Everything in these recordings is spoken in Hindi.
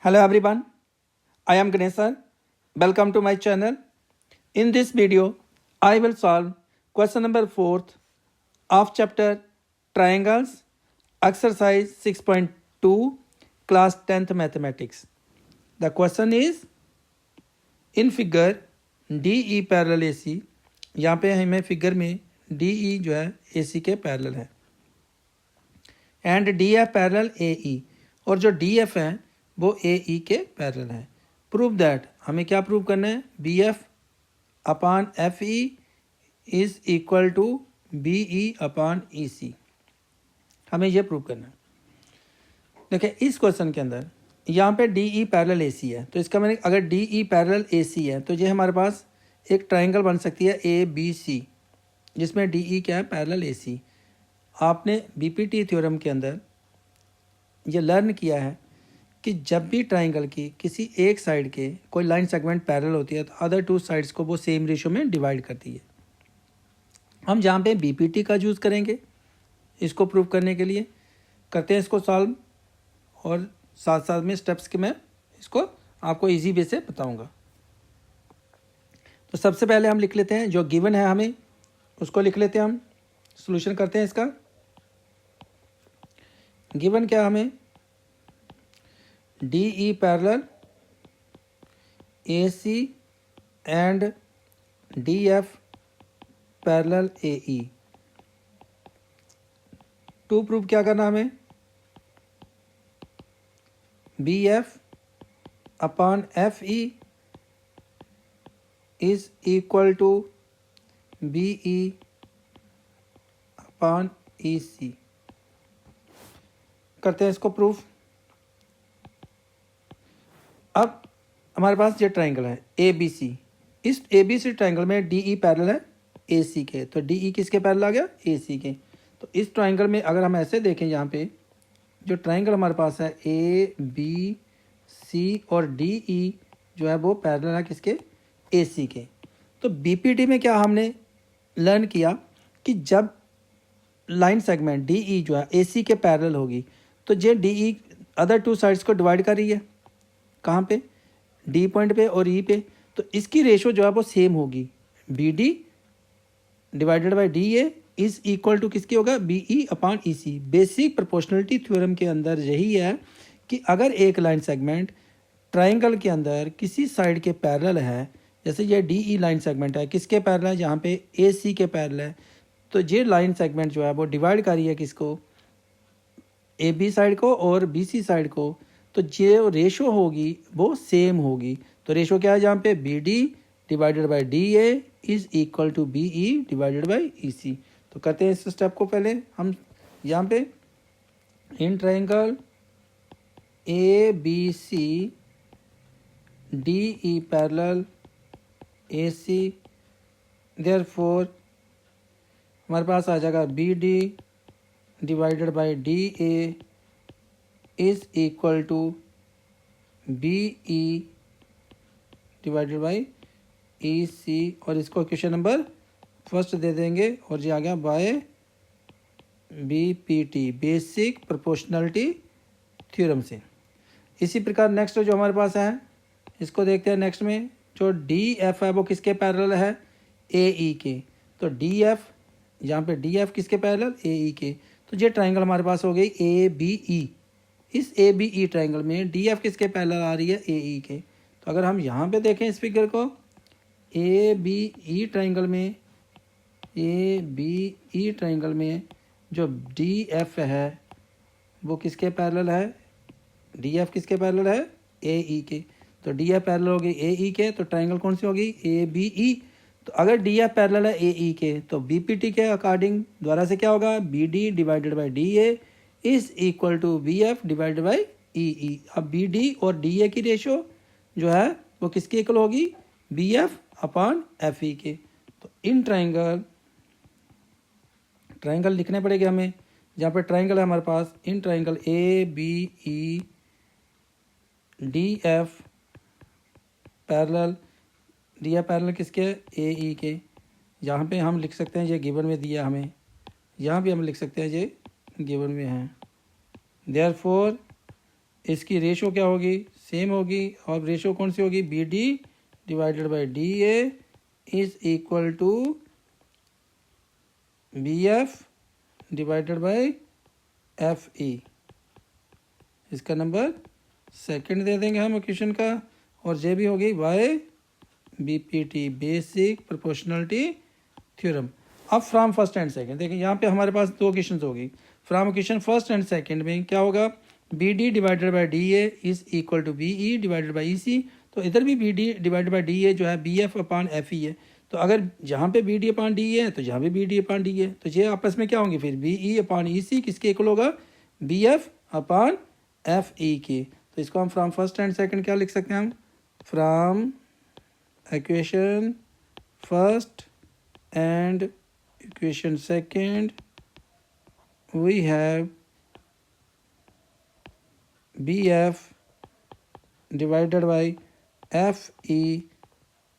Hello everyone, I am Ganesh sir. Welcome to my channel. In this video, I will solve question number 4 of chapter Triangles, exercise 6.2, class 10th mathematics. The question is, in figure DE parallel AC, यहाँ पे हमें फिगर में DE जो है AC के पैरेलल है एंड DF पैरेलल AE, और जो DF है वो AE के पैरेलल है. प्रूव दैट, हमें क्या प्रूव करना है, BF upon FE is equal to BE upon EC. हमें ये प्रूव करना है. देखिए इस क्वेश्चन के अंदर यहाँ पे DE पैरेलल AC है, तो इसका मैंने अगर DE पैरेलल AC है तो ये हमारे पास एक ट्रायंगल बन सकती है ABC, जिसमें DE क्या है, पैरेलल AC. आपने BPT थ्योरम के अंदर ये लर्न किया है कि जब भी ट्रायंगल की किसी एक साइड के कोई लाइन सेगमेंट पैरेलल होती है तो अदर टू साइड्स को वो सेम रेशियो में डिवाइड करती है. हम जहाँ पे BPT का यूज़ करेंगे इसको प्रूव करने के लिए. करते हैं इसको सॉल्व, और साथ साथ में स्टेप्स के मैं इसको आपको इजी वे से बताऊंगा. तो सबसे पहले हम लिख लेते हैं जो गिवन है, हमें उसको लिख लेते हैं. हम सॉल्यूशन करते हैं इसका. गिवन क्या हमें, DE parallel AC and DF parallel AE. To prove क्या करना हमें, BF upon FE is equal to BE upon EC. करते हैं इसको प्रूफ. अब हमारे पास ये ट्रायंगल है ABC. इस ABC ट्रायंगल में DE पैरेलल है AC के, तो DE किसके पैरेलल आ गया, AC के. तो इस ट्रायंगल में अगर हम ऐसे देखें, यहाँ पे जो ट्रायंगल हमारे पास है ABC और DE जो है वो पैरेलल है किसके, AC के. तो BPT में क्या हमने लर्न किया कि जब लाइन सेगमेंट DE जो है AC के पैरेलल होगी तो ये DE अदर टू साइड्स को डिवाइड कर रही है. कहाँ पे, D पॉइंट पे और E पे. तो इसकी रेशो जो है वो सेम होगी, BD divided by DA is equal to किसकी होगा, BE upon EC. Basic proportionality theorem के अंदर यही है कि अगर एक लाइन सेगमेंट ट्रायंगल के अंदर किसी साइड के पैरेलल है, जैसे ये DE लाइन सेगमेंट है किसके पैरेलल है, जहाँ पे AC के पैरेलल है, तो ये लाइन सेगमेंट जो है वो डिवाइड कर रही है किसको, AB साइड को और BC साइड को. तो जो रेशो होगी वो सेम होगी. तो रेशो क्या है, जहाँ पे BD divided by DA is equal to BE divided by EC. तो करते हैं इस स्टेप को पहले हम. यहाँ पे in triangle ABC DE parallel AC, therefore हमारे पास आ जाएगा BD divided by DA is equal to BE divided by EC. और इसको क्वेश्चन नंबर फर्स्ट दे देंगे, और ये आ गया by BPT, basic proportionality theorem से. इसी प्रकार नेक्स्ट जो हमारे पास है इसको देखते हैं. नेक्स्ट में जो DF है वो किसके पैरेलल है, AE के. तो DF, यहाँ पे DF किसके पैरेलल, AE के. तो ये ट्रायंगल हमारे पास हो गई ABE. इस ABE ट्रायंगल में DF किसके पैरेलल आ रही है, AE के. तो अगर हम यहाँ पे देखें इस फिगर को, ABE ट्रायंगल में जो DF है वो किसके पैरेलल है, DF किसके पैरेलल है, AE के. तो DF पैरेलल हो गई AE के, तो ट्रायंगल कौन सी होगी, ABE. तो अगर DF पैरेलल है AE के तो BPT के अकॉर्डिंग द्वारा से क्या होगा, BD divided by DA is equal to BF divided by EE. अब BD और DA की रेशो जो है वो किसके इक्वल होगी, BF अपान FE के. तो इन ट्रायंगल लिखने पड़ेगा हमें, जहाँ पे ट्रायंगल है हमारे पास, in triangle ABE DF parallel, DF parallel किसके, AE के. यहाँ पे हम लिख सकते हैं ये गिवन में दिया हमें, यहाँ भी हम लिख सकते हैं ये गिवन में है. देयरफॉर इसकी रेशो क्या होगी, सेम होगी। और रेशो कौन सी होगी, B D divided by D A is equal to B F divided by F E. इसका नंबर सेकंड दे देंगे हम इक्वेशन का। और ये भी हो गई by BPT, basic proportionality theorem. अब फ्रॉम फर्स्ट एंड सेकंड देखिए, यहाँ पे हमारे पास दो इक्वेशन होगी। From equation first and second में क्या होगा, B D divided by D A is equal to B E divided by E C. तो इधर भी B D divided by D A जो है B F upon F E है। तो अगर जहाँ पे बी डी अपान डी है तो यहाँ पे बी डी अपान डी है, तो ये आपस में क्या होंगे फिर, बी ई अपान ई सी किसके इक्वल होगा, बी एफ अपान एफ ई के। तो इसको हम फ्रॉम फर्स्ट एंड सेकंड क्या लिख सकते हैं हम, from equation first and equation second we have BF divided by FE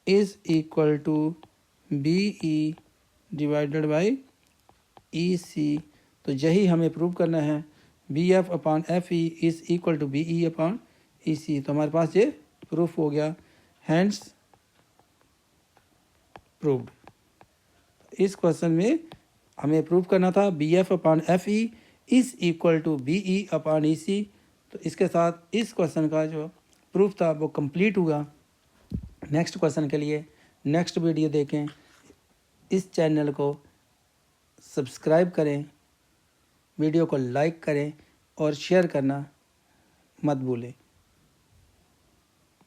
is equal to BE divided by EC। तो यही हमें प्रूव करना है, BF upon FE is equal to BE upon EC। तो हमारे पास ये प्रूफ हो गया, हैंड्स प्रूव्ड। इस क्वेश्चन में हमें प्रूव करना था B F upon F E is equal to B E upon E C. तो इसके साथ इस क्वेश्चन का जो प्रूफ था वो कंप्लीट हुआ। नेक्स्ट क्वेश्चन के लिए नेक्स्ट वीडियो देखें। इस चैनल को सब्सक्राइब करें, वीडियो को लाइक करें और शेयर करना मत भूलें।